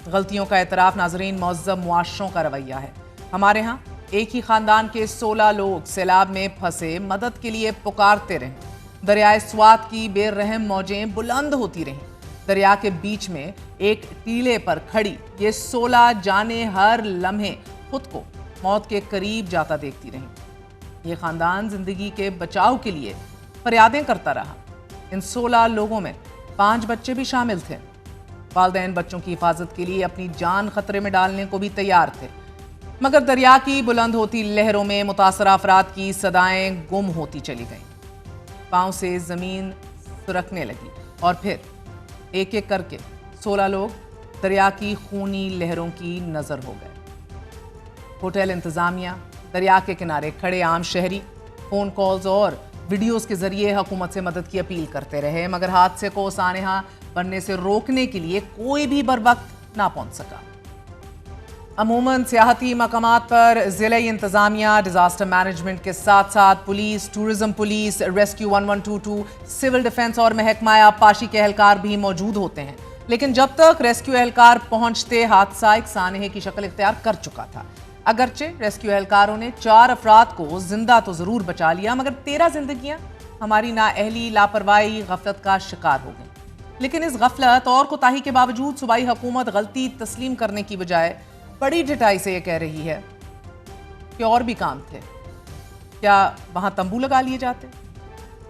गलतियों का एतराफ़ नाज़रीन मुअज़्ज़म मुआशरों का रवैया है। हमारे यहाँ एक ही ख़ानदान के 16 लोग सैलाब में फंसे मदद के लिए पुकारते रहे। दरियाए स्वात की बेरहम मौजें बुलंद होती रहीं। दरिया के बीच में एक टीले पर खड़ी ये 16 जाने हर लम्हे खुद को मौत के करीब जाता देखती रहीं। ये ख़ानदान ज़िंदगी के बचाव के लिए फरियादें करता रहा। इन 16 लोगों में 5 बच्चे भी शामिल थे। वालिदैन बच्चों की हिफाजत के लिए अपनी जान खतरे में डालने को भी तैयार थे, मगर दरिया की बुलंद होती लहरों में मुतासरा अफराद की सदाएं गुम होती चली गईं। पांव से ज़मीन सुरकने लगी और फिर एक एक करके 16 लोग दरिया की खूनी लहरों की नज़र हो गए। होटल इंतज़ामिया, दरिया के किनारे खड़े आम शहरी फ़ोन कॉल्स और वीडियोस के जरिए हुकूमत से मदद की अपील करते रहे, मगर हादसे को सानहा बनने से रोकने के लिए कोई भी बरवक्त ना पहुंच सका। अमूमन सियाहती मकामात पर ज़िले इंतज़ामिया, डिज़ास्टर मैनेजमेंट के साथ साथ police, tourism police, rescue 1122, civil defence और महकमा आबपाशी के एहलकार भी मौजूद होते हैं। लेकिन जब तक रेस्क्यू एहलकार पहुंचते हादसा एक सानहे की शक्ल इख्तियार कर चुका था। अगरचे रेस्क्यू एहलकारों ने 4 अफराद को जिंदा तो ज़रूर बचा लिया, मगर 13 जिंदगियां हमारी नाअहली, लापरवाही, गफलत का शिकार हो गई। लेकिन इस गफलत और कोताही के बावजूद सूबाई हुकूमत गलती तस्लीम करने की बजाय बड़ी ढिठाई से ये कह रही है कि और भी काम थे। क्या वहां तंबू लगा लिए जाते?